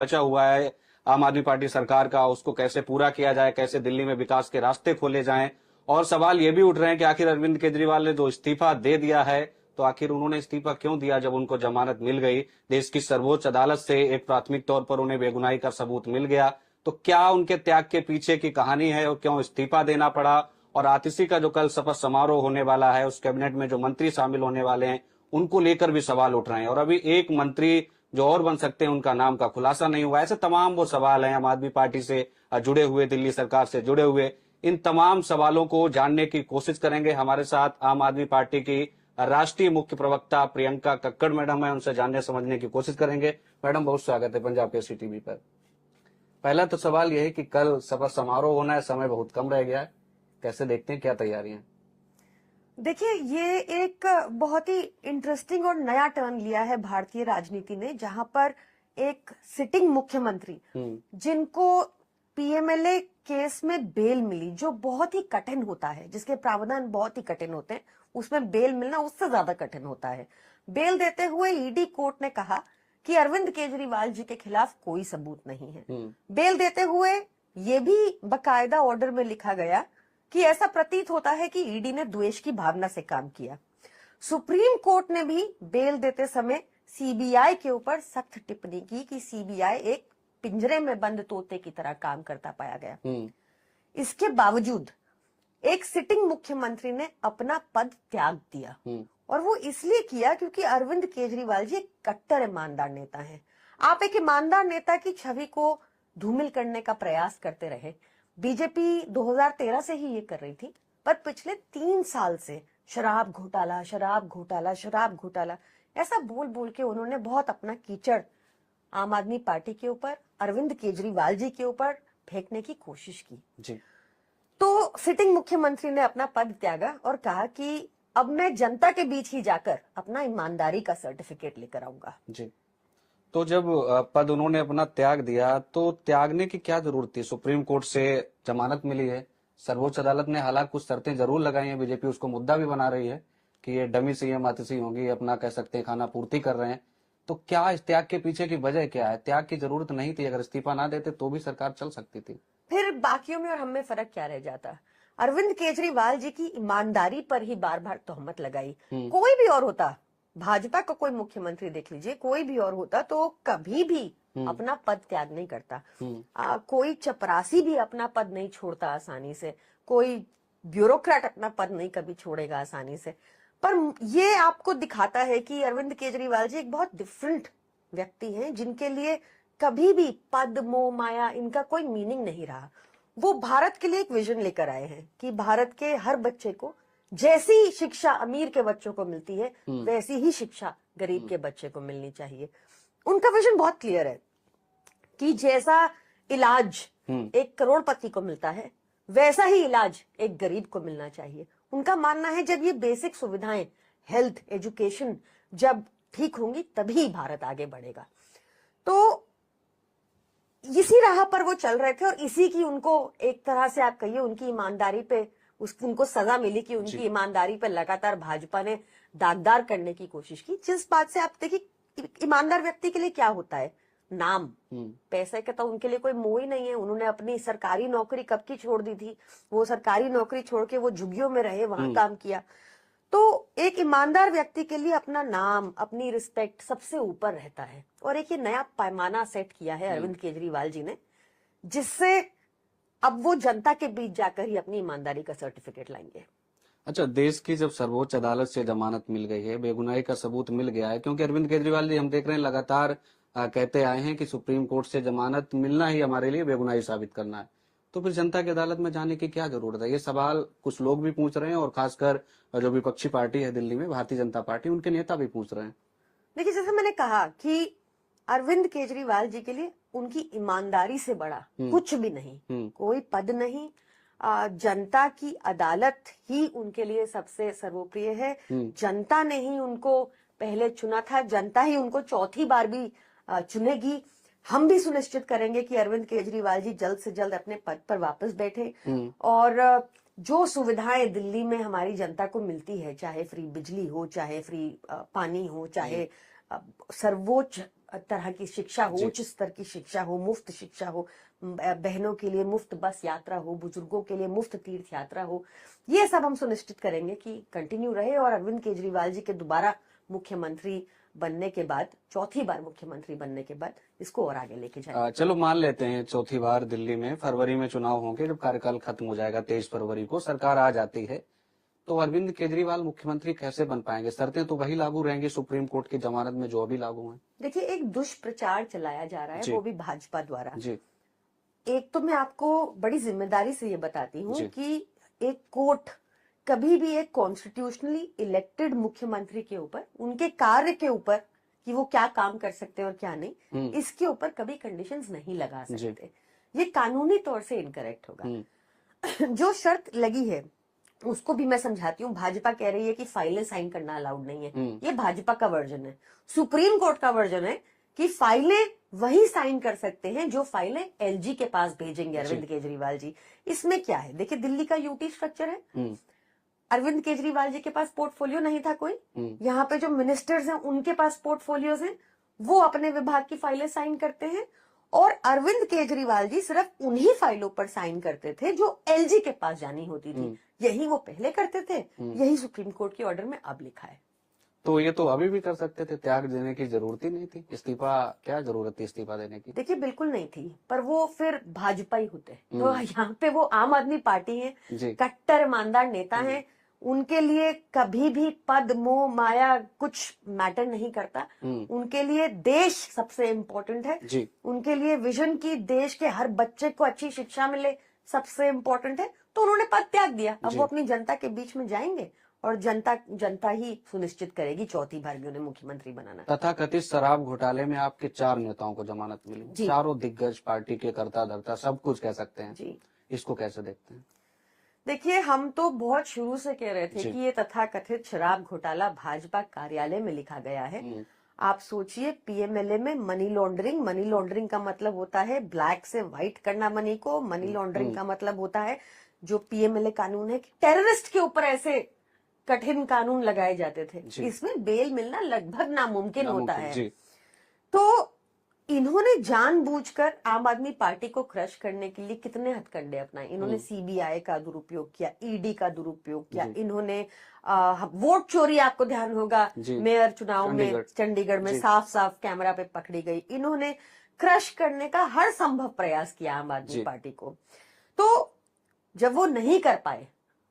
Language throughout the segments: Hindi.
बचा हुआ है आम आदमी पार्टी सरकार का, उसको कैसे पूरा किया जाए, कैसे दिल्ली में विकास के रास्ते खोले जाएं। और सवाल ये भी उठ रहे हैं कि आखिर अरविंद केजरीवाल ने जो इस्तीफा दे दिया है, तो आखिर उन्होंने इस्तीफा क्यों दिया जब उनको जमानत मिल गई, देश की सर्वोच्च अदालत से एक प्राथमिक तौर पर उन्हें बेगुनाही का सबूत मिल गया। तो क्या उनके त्याग के पीछे की कहानी है और क्यों इस्तीफा देना पड़ा? और आतिशी का जो कल शपथ समारोह होने वाला है, उस कैबिनेट में जो मंत्री शामिल होने वाले हैं, उनको लेकर भी सवाल उठ रहे हैं। और अभी एक मंत्री जो और बन सकते हैं, उनका नाम का खुलासा नहीं हुआ। ऐसे तमाम वो सवाल हैं आम आदमी पार्टी से जुड़े हुए, दिल्ली सरकार से जुड़े हुए। इन तमाम सवालों को जानने की कोशिश करेंगे। हमारे साथ आम आदमी पार्टी की राष्ट्रीय मुख्य प्रवक्ता प्रियंका कक्कड़ मैडम है, उनसे जानने समझने की कोशिश करेंगे। मैडम, बहुत स्वागत है पंजाब केसरी टीवी पर। पहला तो सवाल यह है कि कल शपथ समारोह होना है, समय बहुत कम रह गया है, कैसे देखते हैं, क्या तैयारियां? देखिए, ये एक बहुत ही इंटरेस्टिंग और नया टर्न लिया है भारतीय राजनीति ने, जहां पर एक सिटिंग मुख्यमंत्री जिनको पीएमएलए केस में बेल मिली, जो बहुत ही कठिन होता है, जिसके प्रावधान बहुत ही कठिन होते हैं, उसमें बेल मिलना उससे ज्यादा कठिन होता है। बेल देते हुए ईडी कोर्ट ने कहा कि अरविंद केजरीवाल जी के खिलाफ कोई सबूत नहीं है। बेल देते हुए ये भी बाकायदा ऑर्डर में लिखा गया कि ऐसा प्रतीत होता है कि ईडी ने द्वेष की भावना से काम किया। सुप्रीम कोर्ट ने भी बेल देते समय सीबीआई के ऊपर सख्त टिप्पणी की कि सीबीआई एक पिंजरे में बंद तोते की तरह काम करता पाया गया। इसके बावजूद एक सिटिंग मुख्यमंत्री ने अपना पद त्याग दिया, और वो इसलिए किया क्योंकि अरविंद केजरीवाल जी एक कट्टर ईमानदार नेता हैं। आप एक ईमानदार नेता की छवि को धूमिल करने का प्रयास करते रहे। बीजेपी 2013 से ही ये कर रही थी, पर पिछले 3 साल से शराब घोटाला, शराब घोटाला, शराब घोटाला, ऐसा बोल बोल के उन्होंने बहुत अपना कीचड़ आम आदमी पार्टी के ऊपर, अरविंद केजरीवाल जी के ऊपर फेंकने की कोशिश की जी। तो सिटिंग मुख्यमंत्री ने अपना पद त्यागा और कहा कि अब मैं जनता के बीच ही जाकर अपना ईमानदारी का सर्टिफिकेट लेकर आऊंगा। जी। तो जब पद उन्होंने अपना त्याग दिया, तो त्यागने की क्या जरूरत थी? सुप्रीम कोर्ट से जमानत मिली है, सर्वोच्च अदालत ने हालांकि कुछ शर्तें जरूर लगाई हैं, बीजेपी उसको मुद्दा भी बना रही है कि ये डमी सीएम आतिशी होंगी, अपना कह सकते हैं खाना पूर्ति कर रहे हैं। तो क्या इस त्याग के पीछे की वजह क्या है? त्याग की जरूरत नहीं थी, अगर इस्तीफा ना देते तो भी सरकार चल सकती थी। फिर बाकियों में और हम में फर्क क्या रह जाता? अरविंद केजरीवाल जी की ईमानदारी पर ही बार बार तोहमत लगाई। कोई भी और होता, भाजपा का कोई मुख्यमंत्री देख लीजिए, कोई भी और होता तो कभी भी अपना पद त्याग नहीं करता। कोई चपरासी भी अपना पद नहीं छोड़ता आसानी से, कोई ब्यूरोक्रेट अपना पद नहीं कभी छोड़ेगा आसानी से। पर ये आपको दिखाता है कि अरविंद केजरीवाल जी एक बहुत डिफरेंट व्यक्ति हैं, जिनके लिए कभी भी पद, मोह, माया, इनका कोई मीनिंग नहीं रहा। वो भारत के लिए एक विजन लेकर आए हैं कि भारत के हर बच्चे को जैसी शिक्षा अमीर के बच्चों को मिलती है, वैसी ही शिक्षा गरीब के बच्चे को मिलनी चाहिए। उनका विजन बहुत क्लियर है कि जैसा इलाज एक करोड़पति को मिलता है, वैसा ही इलाज एक गरीब को मिलना चाहिए। उनका मानना है जब ये बेसिक सुविधाएं, हेल्थ, एजुकेशन जब ठीक होंगी, तभी भारत आगे बढ़ेगा। तो इसी राह पर वो चल रहे थे, और इसी की उनको एक तरह से आप कहिए उनकी ईमानदारी पे उनको सजा मिली कि उनकी ईमानदारी पे लगातार भाजपा ने दागदार करने की कोशिश की। जिस बात से आप देखिए, ईमानदार व्यक्ति के लिए क्या होता है? नाम, पैसे का तो उनके लिए कोई मोह ही नहीं है। उन्होंने अपनी सरकारी नौकरी कब की छोड़ दी थी, वो सरकारी नौकरी छोड़ के वो झुग्गियों में रहे, वहां काम किया। तो एक ईमानदार व्यक्ति के लिए अपना नाम, अपनी रिस्पेक्ट सबसे ऊपर रहता है। और एक ये नया पैमाना सेट किया है अरविंद केजरीवाल जी ने, जिससे अब वो जनता के बीच जाकर ही अपनी ईमानदारी का सर्टिफिकेट लाएंगे। अच्छा, देश की जब सर्वोच्च अदालत से जमानत मिल गई है, बेगुनाही का सबूत मिल गया है, क्योंकि अरविंद केजरीवाल जी हम देख रहे हैं लगातार कहते आए हैं कि सुप्रीम कोर्ट से जमानत मिलना ही हमारे लिए बेगुनाही साबित करना है, तो फिर जनता की अदालत में जाने की क्या जरूरत है? ये सवाल कुछ लोग भी पूछ रहे हैं, और खासकर जो विपक्षी पार्टी है दिल्ली में, भारतीय जनता पार्टी, उनके नेता भी पूछ रहे हैं। देखिए, जैसे मैंने कहा कि अरविंद केजरीवाल जी के लिए उनकी ईमानदारी से बड़ा कुछ भी नहीं, कोई पद नहीं। जनता की अदालत ही उनके लिए सबसे सर्वोप्रिय है। जनता ने ही उनको पहले चुना था, जनता ही उनको चौथी बार भी चुनेगी। हम भी सुनिश्चित करेंगे कि अरविंद केजरीवाल जी जल्द से जल्द अपने पद पर वापस बैठे, और जो सुविधाएं दिल्ली में हमारी जनता को मिलती है, चाहे फ्री बिजली हो, चाहे फ्री पानी हो, चाहे सर्वोच्च तरह की शिक्षा हो, जी। उच्च स्तर की शिक्षा हो, मुफ्त शिक्षा हो, बहनों के लिए मुफ्त बस यात्रा हो, बुजुर्गों के लिए मुफ्त तीर्थ यात्रा हो, ये सब हम सुनिश्चित करेंगे कि कंटिन्यू रहे। और अरविंद केजरीवाल जी के दोबारा मुख्यमंत्री बनने के बाद, चौथी बार मुख्यमंत्री बनने के बाद, इसको और आगे लेके जाएंगे। चलो मान लेते हैं चौथी बार दिल्ली में फरवरी में चुनाव होंगे, जब कार्यकाल खत्म हो जाएगा 23 फरवरी को, सरकार आ जाती है, तो अरविंद केजरीवाल मुख्यमंत्री कैसे बन पाएंगे? शर्तें तो वही लागू रहेंगी सुप्रीम कोर्ट की जमानत में जो अभी लागू हैं। देखिए, एक दुष्प्रचार चलाया जा रहा है, जी। वो भी भाजपा द्वारा। जी। एक तो मैं आपको बड़ी जिम्मेदारी से ये बताती हूँ जी। कि एक कोर्ट कभी भी एक कॉन्स्टिट्यूशनली इलेक्टेड मुख्यमंत्री के ऊपर, उनके कार्य के ऊपर कि वो क्या काम कर सकते हैं और क्या नहीं, इसके ऊपर कभी कंडीशंस नहीं लगा सकते। ये कानूनी तौर से इनकरेक्ट होगा। जो शर्त लगी है उसको भी मैं समझाती हूँ। भाजपा कह रही है कि फाइलें साइन करना अलाउड नहीं है, ये भाजपा का वर्जन है। सुप्रीम कोर्ट का वर्जन है कि फाइलें वही साइन कर सकते हैं जो फाइलें एलजी के पास भेजेंगे अरविंद केजरीवाल जी। इसमें क्या है, देखिए दिल्ली का यूटी स्ट्रक्चर है, अरविंद केजरीवाल जी के पास पोर्टफोलियो नहीं था कोई, यहाँ पे जो मिनिस्टर्स हैं उनके पास पोर्टफोलियोज हैं, वो अपने विभाग की फाइलें साइन करते हैं, और अरविंद केजरीवाल जी सिर्फ उन्हीं फाइलों पर साइन करते थे जो एलजी के पास जानी होती थी। यही वो पहले करते थे, यही सुप्रीम कोर्ट के ऑर्डर में अब लिखा है। तो ये तो अभी भी कर सकते थे, त्याग देने की जरूरत ही नहीं थी, इस्तीफा क्या जरूरत थी इस्तीफा देने की? देखिए बिल्कुल नहीं थी, पर वो फिर भाजपा ही होते। तो यहाँ पे वो आम आदमी पार्टी है, कट्टर ईमानदार नेता हैं, उनके लिए कभी भी पद मोह माया कुछ मैटर नहीं करता। उनके लिए देश सबसे इम्पोर्टेंट है, उनके लिए विजन की देश के हर बच्चे को अच्छी शिक्षा मिले सबसे इम्पोर्टेंट है। तो उन्होंने पद त्याग दिया, अब वो अपनी जनता के बीच में जाएंगे और जनता ही सुनिश्चित करेगी चौथी बार भी उन्हें मुख्यमंत्री बनाना। तथा कथित शराब घोटाले में आपके 4 नेताओं को जमानत मिली, चारों दिग्गज पार्टी के कर्ता धर्ता सब कुछ कह सकते हैं जी। इसको कैसे देखते हैं? देखिए, हम तो बहुत शुरू से कह रहे थे कि ये तथाकथित शराब घोटाला भाजपा कार्यालय में लिखा गया है। आप सोचिए, पीएमएलए में मनी लॉन्ड्रिंग का मतलब होता है ब्लैक से व्हाइट करना मनी को। मनी लॉन्ड्रिंग का मतलब होता है जो पीएमएलए कानून है कि टेररिस्ट के ऊपर ऐसे कठिन कानून लगाए जाते थे, इसमें बेल मिलना लगभग नामुमकिन होता है। तो इन्होंने जानबूझकर आम आदमी पार्टी को क्रश करने के लिए कितने हथकंडे अपनाए। इन्होंने सीबीआई का दुरुपयोग किया, ईडी का दुरुपयोग किया, इन्होंने वोट चोरी, आपको ध्यान होगा मेयर चुनाव में चंडीगढ़ में साफ साफ कैमरा पे पकड़ी गई। इन्होंने क्रश करने का हर संभव प्रयास किया आम आदमी पार्टी को। तो जब वो नहीं कर पाए,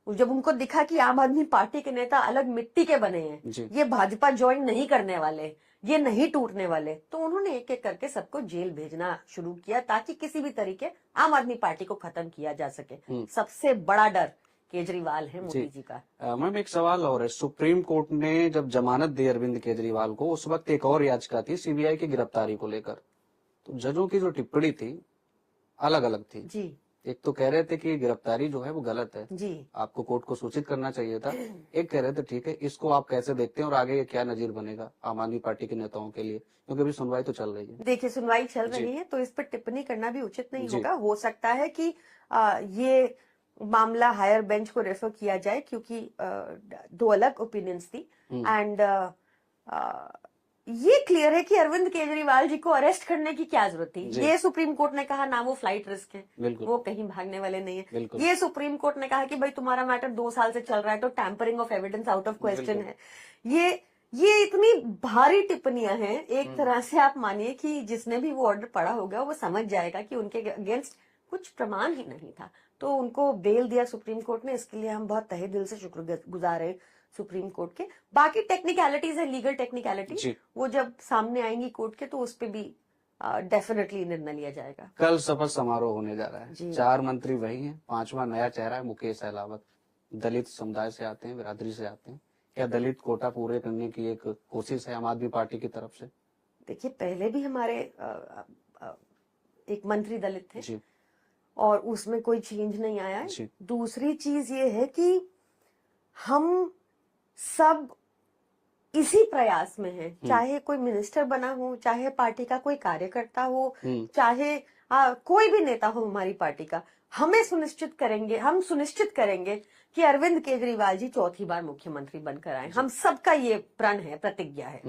जब उनको दिखा कि आम आदमी पार्टी के नेता अलग मिट्टी के बने हैं, ये भाजपा ज्वाइन नहीं करने वाले, ये नहीं टूटने वाले, तो उन्होंने एक एक करके सबको जेल भेजना शुरू किया ताकि किसी भी तरीके आम आदमी पार्टी को खत्म किया जा सके। सबसे बड़ा डर केजरीवाल है, मोदी जी का। मैम एक सवाल और है, सुप्रीम कोर्ट ने जब जमानत दी अरविंद केजरीवाल को, उस वक्त एक और याचिका थी सीबीआई की गिरफ्तारी को लेकर, तो जजों की जो टिप्पणी थी अलग अलग थी जी। एक तो कह रहे थे कि गिरफ्तारी जो है वो गलत है जी, आपको कोर्ट को सूचित करना चाहिए था। एक कह रहे थे ठीक है, इसको आप कैसे देखते हैं और आगे क्या नजीर बनेगा आम आदमी पार्टी के नेताओं के लिए, क्योंकि अभी सुनवाई तो चल रही है। देखिए, सुनवाई चल रही है तो इस पर टिप्पणी करना भी उचित नहीं होगा। हो सकता है कि ये मामला हायर बेंच को रेफर किया जाए, क्योंकि 2 अलग ओपिनियंस थी। एंड ये क्लियर है कि अरविंद केजरीवाल जी को अरेस्ट करने की क्या जरूरत थी। ये सुप्रीम कोर्ट ने कहा ना वो फ्लाइट रिस्क है, वो कहीं भागने वाले नहीं है। ये सुप्रीम कोर्ट ने कहा कि भाई तुम्हारा मैटर 2 साल से चल रहा है तो tampering of evidence out of question है। ये इतनी भारी टिप्पणियां हैं। एक तरह से आप मानिए कि जिसने भी वो ऑर्डर पढ़ा होगा वो समझ जाएगा कि उनके अगेंस्ट कुछ प्रमाण ही नहीं था, तो उनको बेल दिया सुप्रीम कोर्ट ने। इसके लिए हम बहुत तहे दिल से शुक्रगुजार है सुप्रीम कोर्ट के। बाकी टेक्निकलिटीज है, लीगल टेक्निकलिटी, वो जब सामने आएंगी कोर्ट के तो उस पे भी डेफिनेटली निर्णय लिया जाएगा। कल शपथ समारोह होने जा रहा है, 4 मंत्री वही हैं, 5वां नया चेहरा है मुकेश अहलावत। दलित समुदाय से आते हैं, बिरादरी से आते हैं। क्या दलित कोटा पूरे करने की एक कोशिश है आम आदमी पार्टी की तरफ से? देखिए, पहले भी हमारे एक मंत्री दलित थे जी, और उसमें कोई चेंज नहीं आया है। दूसरी चीज ये है कि हम सब इसी प्रयास में हैं, चाहे कोई मिनिस्टर बना हो, चाहे पार्टी का कोई कार्यकर्ता हो, चाहे कोई भी नेता हो हमारी पार्टी का, हम सुनिश्चित करेंगे कि अरविंद केजरीवाल जी चौथी बार मुख्यमंत्री बनकर आए। हम सबका ये प्रण है, प्रतिज्ञा है।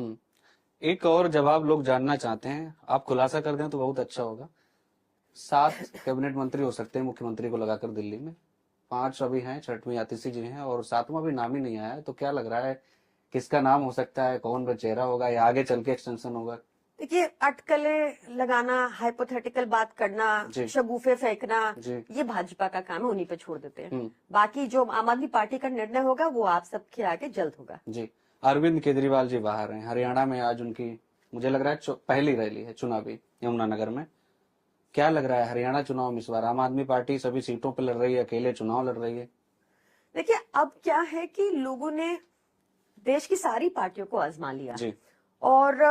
एक और जवाब लोग जानना चाहते हैं, आप खुलासा कर दें तो बहुत अच्छा होगा। 7 कैबिनेट मंत्री हो सकते हैं मुख्यमंत्री को लगाकर दिल्ली में, 5 अभी हैं, 6वीं आतिशी जी हैं और 7वां भी नाम ही नहीं आया है। तो क्या लग रहा है किसका नाम हो सकता है, कौन व चेहरा होगा या आगे चल के एक्सटेंशन होगा? देखिए, अटकले लगाना, हाइपोथेटिकल बात करना, जी। शगुफे फेंकना, जी। ये भाजपा का काम है, उन्हीं पे छोड़ देते हैं। हम्म। बाकी जो आम आदमी पार्टी का निर्णय होगा वो आप सबके आगे जल्द होगा। जी। अरविंद केजरीवाल जी बाहर हैं, हरियाणा में आज उनकी मुझे लग रहा है पहली रैली है चुनावी यमुनानगर में। क्या लग रहा है हरियाणा चुनाव में इस बार आम आदमी पार्टी सभी सीटों पर लड़ रही है, अकेले चुनाव लड़ रही है? देखिए, अब क्या है कि लोगों ने देश की सारी पार्टियों को आजमा लिया जी। और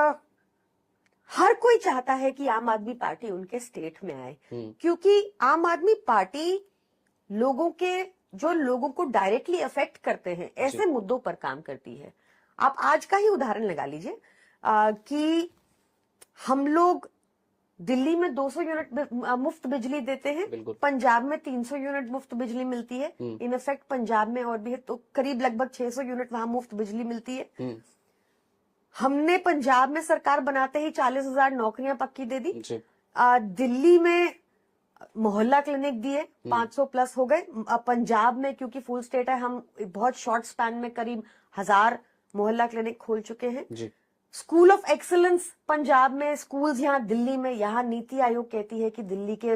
हर कोई चाहता है कि आम आदमी पार्टी उनके स्टेट में आए, क्योंकि आम आदमी पार्टी लोगों को डायरेक्टली अफेक्ट करते हैं ऐसे मुद्दों पर काम करती है। आप आज का ही उदाहरण लगा लीजिए कि हम लोग दिल्ली में 200 यूनिट मुफ्त बिजली देते हैं, पंजाब में 300 यूनिट मुफ्त बिजली मिलती है, इन इफेक्ट पंजाब में और भी है, तो करीब लगभग 600 यूनिट वहां मुफ्त बिजली मिलती है। हमने पंजाब में सरकार बनाते ही 40,000 नौकरियां पक्की दे दी। दिल्ली में मोहल्ला क्लिनिक दिए, 500 प्लस हो गए। पंजाब में क्योंकि फुल स्टेट है, हम बहुत शॉर्ट स्पैन में करीब 1000 मोहल्ला क्लिनिक खोल चुके हैं। स्कूल ऑफ एक्सीलेंस पंजाब में, स्कूल्स यहाँ दिल्ली में, यहाँ नीति आयोग कहती है कि दिल्ली के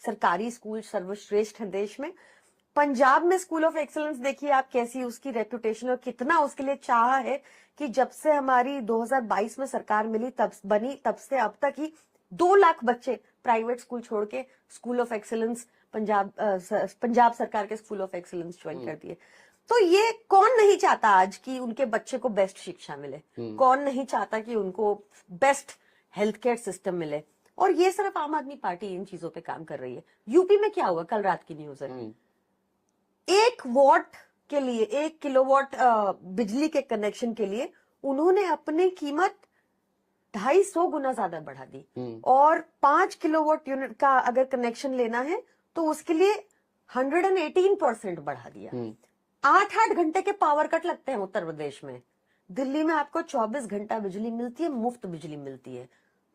सरकारी स्कूल सर्वश्रेष्ठ हैं देश में। पंजाब में स्कूल ऑफ एक्सीलेंस देखिए आप कैसी उसकी रेपुटेशन और कितना उसके लिए चाह है कि जब से हमारी 2022 में सरकार मिली तब से अब तक ही 2 लाख बच्चे प्राइवेट स्कूल छोड़ के स्कूल ऑफ एक्सीलेंस पंजाब सरकार के स्कूल ऑफ एक्सीलेंस ज्वाइन कर दिए। तो ये कौन नहीं चाहता आज कि उनके बच्चे को बेस्ट शिक्षा मिले, कौन नहीं चाहता कि उनको बेस्ट हेल्थ केयर सिस्टम मिले, और ये सिर्फ आम आदमी पार्टी इन चीजों पे काम कर रही है। यूपी में क्या हुआ, कल रात की न्यूज है, 1 वॉट के लिए, 1 किलोवाट बिजली के कनेक्शन के लिए उन्होंने अपनी कीमत 250 गुना ज्यादा बढ़ा दी, और 5 किलोवाट यूनिट का अगर कनेक्शन लेना है तो उसके लिए 118% बढ़ा दिया। 8-8 घंटे के पावर कट लगते हैं उत्तर प्रदेश में। दिल्ली में आपको 24 घंटा बिजली मिलती है, मुफ्त बिजली मिलती है।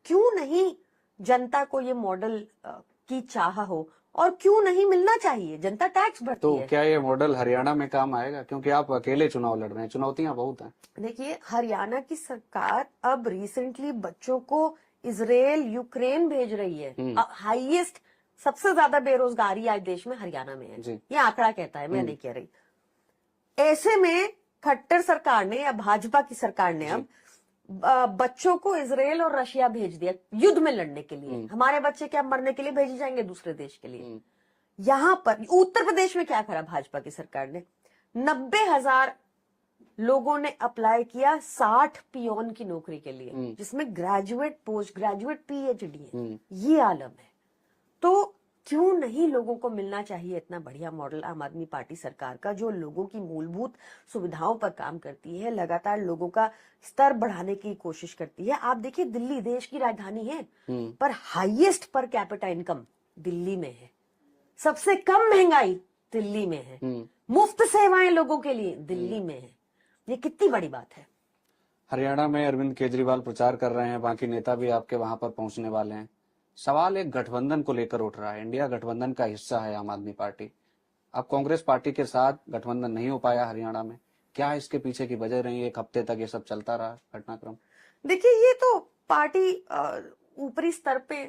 क्यों नहीं जनता को ये मॉडल की चाह हो, और क्यों नहीं मिलना चाहिए, जनता टैक्स भरती है। तो क्या ये मॉडल हरियाणा में काम आएगा, क्योंकि आप अकेले चुनाव लड़ रहे हैं, चुनौतियां बहुत हैं? देखिए, हरियाणा की सरकार अब रिसेंटली बच्चों को इजराइल, यूक्रेन भेज रही है। हाईएस्ट, सबसे ज्यादा बेरोजगारी आज देश में हरियाणा में है, ये आंकड़ा कहता है, मैं नहीं कह रही। ऐसे में खट्टर सरकार ने या भाजपा की सरकार ने अब बच्चों को इजराइल और रशिया भेज दिया युद्ध में लड़ने के लिए। हमारे बच्चे क्या मरने के लिए भेजे जाएंगे दूसरे देश के लिए? यहां पर उत्तर प्रदेश में क्या करा भाजपा की सरकार ने, 90,000 लोगों ने अप्लाई किया 60 पियोन की नौकरी के लिए, जिसमें ग्रेजुएट, पोस्ट ग्रेजुएट, पीएचडी है। ये आलम है। तो क्यों नहीं लोगों को मिलना चाहिए इतना बढ़िया मॉडल आम आदमी पार्टी सरकार का, जो लोगों की मूलभूत सुविधाओं पर काम करती है, लगातार लोगों का स्तर बढ़ाने की कोशिश करती है। आप देखिए, दिल्ली देश की राजधानी है, पर highest per capita income Delhi में है, सबसे कम महंगाई दिल्ली में है, मुफ्त सेवाएं लोगों के लिए दिल्ली में है। ये कितनी बड़ी बात है। हरियाणा में अरविंद केजरीवाल प्रचार कर रहे हैं, बाकी नेता भी आपके वहां पर पहुंचने वाले हैं। सवाल एक गठबंधन को लेकर उठ रहा है, इंडिया गठबंधन का हिस्सा है आम आदमी पार्टी। अब कांग्रेस पार्टी के साथ गठबंधन नहीं हो पाया हरियाणा में, क्या इसके पीछे की वजह रही? 1 हफ्ते तक ये सब चलता रहा घटनाक्रम। देखिए, ये तो पार्टी ऊपरी स्तर पे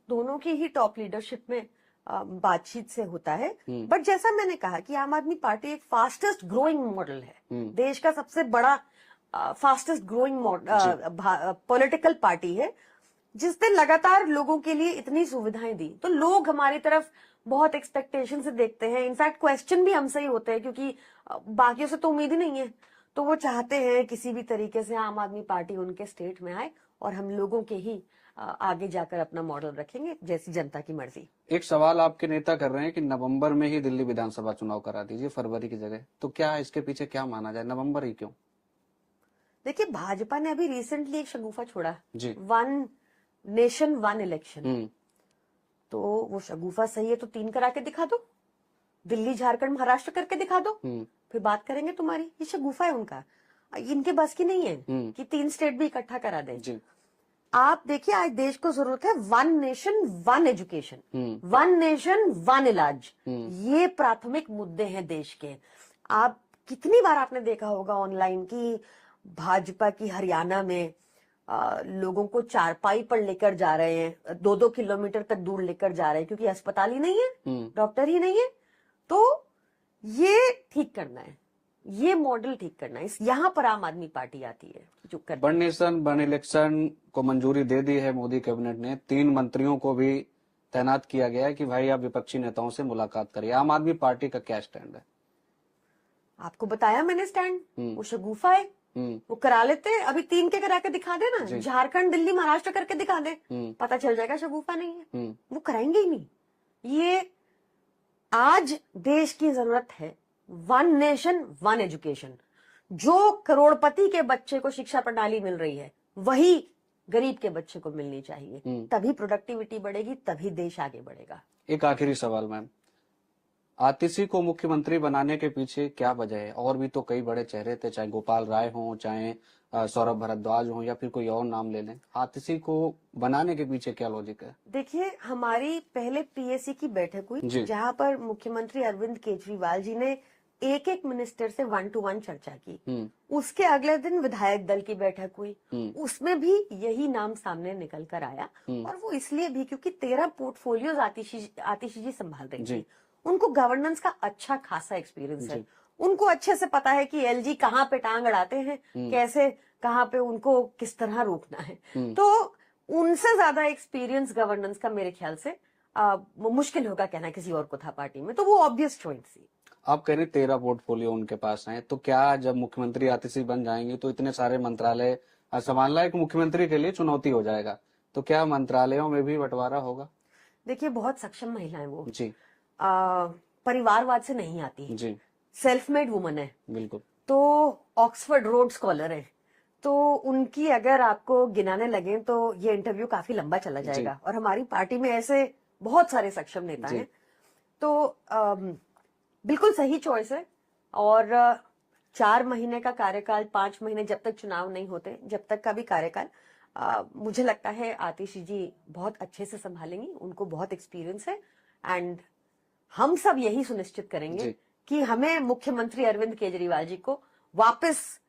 दोनों की ही टॉप लीडरशिप में बातचीत से होता है। बट जैसा मैंने कहा कि आम आदमी पार्टी एक फास्टेस्ट ग्रोइंग मॉडल है, देश का सबसे बड़ा फास्टेस्ट ग्रोइंग पॉलिटिकल पार्टी है, जिसने लगातार लोगों के लिए इतनी सुविधाएं दी। तो लोग हमारी तरफ बहुत एक्सपेक्टेशन से देखते हैं, इनफैक्ट क्वेश्चन भी हमसे ही होते हैं, क्योंकि बाकियों से तो उम्मीद ही नहीं है। तो वो चाहते हैं किसी भी तरीके से आम आदमी पार्टी उनके स्टेट में आए और हम लोगों के ही आगे जाकर अपना मॉडल रखेंगे, जैसी जनता की मर्जी। एक सवाल आपके नेता कर रहे हैं कि नवंबर में ही दिल्ली विधानसभा चुनाव करा दीजिए, फरवरी की जगह। तो क्या इसके पीछे क्या माना जाए, नवंबर ही क्यों? देखिए, भाजपा ने अभी रिसेंटली एक शगुफा छोड़ा जी, 1 नेशन 1 इलेक्शन। तो वो शगुफा सही है तो 3 करा के दिखा दो, दिल्ली, झारखंड, महाराष्ट्र करके दिखा दो, फिर बात करेंगे तुम्हारी। ये शगुफा है उनका। इनके बस की नहीं है कि 3 स्टेट भी इकट्ठा करा दें। जी। आप देखिए, आज देश को जरूरत है 1 नेशन 1 एजुकेशन, 1 नेशन 1 इलाज। ये प्राथमिक मुद्दे हैं देश के। आप कितनी बार आपने देखा होगा ऑनलाइन कि भाजपा की हरियाणा में लोगों को चारपाई पर लेकर जा रहे हैं, 2-2 किलोमीटर तक दूर लेकर जा रहे हैं, क्योंकि अस्पताल ही नहीं है, डॉक्टर ही नहीं है। तो ये ठीक करना है, ये मॉडल ठीक करना है। यहाँ पर आम आदमी पार्टी आती है जो कर। वन नेशन वन इलेक्शन को मंजूरी दे दी है मोदी कैबिनेट ने। 3 मंत्रियों को भी तैनात किया गया है कि भाई आप विपक्षी नेताओं से मुलाकात करिए। आम आदमी पार्टी का क्या स्टैंड है? आपको बताया मैंने स्टैंड, वो शगुफा है, वो करा लेते हैं। अभी 3 के करा के दिखा दे ना, झारखंड दिल्ली महाराष्ट्र करके दिखा दे, पता चल जाएगा शगुफा नहीं है। वो कराएंगे ही नहीं। ये आज देश की जरूरत है 1 नेशन 1 एजुकेशन। जो करोड़पति के बच्चे को शिक्षा प्रणाली मिल रही है, वही गरीब के बच्चे को मिलनी चाहिए। तभी प्रोडक्टिविटी बढ़ेगी, तभी देश आगे बढ़ेगा। एक आखिरी सवाल मैम, आतिशी को मुख्यमंत्री बनाने के पीछे क्या वजह है? और भी तो कई बड़े चेहरे थे, चाहे गोपाल राय हो, चाहे सौरभ भारद्वाज हो, या फिर कोई और नाम ले लें। आतिशी को बनाने के पीछे क्या लॉजिक है? देखिए, हमारी पहले पीएससी की बैठक हुई जहां पर मुख्यमंत्री अरविंद केजरीवाल जी ने एक मिनिस्टर से 1 to 1 चर्चा की। उसके अगले दिन विधायक दल की बैठक हुई, उसमें भी यही नाम सामने निकल कर आया। और वो इसलिए भी क्योंकि 13 पोर्टफोलियोज आतिशी जी संभाल रही थी। उनको गवर्नेंस का अच्छा खासा एक्सपीरियंस है। उनको अच्छे से पता है कि एलजी कहाँ पे टांग अड़ाते हैं, कैसे, कहाँ पे उनको किस तरह रोकना है। तो उनसे ज्यादा एक्सपीरियंस गवर्नेंस का मेरे ख्याल से मुश्किल होगा कहना किसी और को था पार्टी में। तो वो ऑब्वियस चॉइस थी। आप कह रहे 13 पोर्टफोलियो उनके पास हैं, तो क्या जब मुख्यमंत्री आतिशी बन जाएंगे तो इतने सारे मंत्रालय संभालना एक मुख्यमंत्री के लिए चुनौती हो जाएगा? तो क्या मंत्रालयों में भी बंटवारा होगा? देखिए, बहुत सक्षम महिला है वो जी। परिवारवाद से नहीं आती जी, सेल्फ मेड वुमन है बिल्कुल। तो ऑक्सफोर्ड रोड स्कॉलर है। तो उनकी अगर आपको गिनाने लगे तो ये इंटरव्यू काफी लंबा चला जाएगा। और हमारी पार्टी में ऐसे बहुत सारे सक्षम नेता हैं। तो बिल्कुल सही चॉइस है। और 4 महीने का कार्यकाल, 5 महीने जब तक चुनाव नहीं होते, जब तक का भी कार्यकाल, मुझे लगता है आतिशी जी बहुत अच्छे से संभालेंगी। उनको बहुत एक्सपीरियंस है। एंड हम सब यही सुनिश्चित करेंगे कि हमें मुख्यमंत्री अरविंद केजरीवाल जी को वापस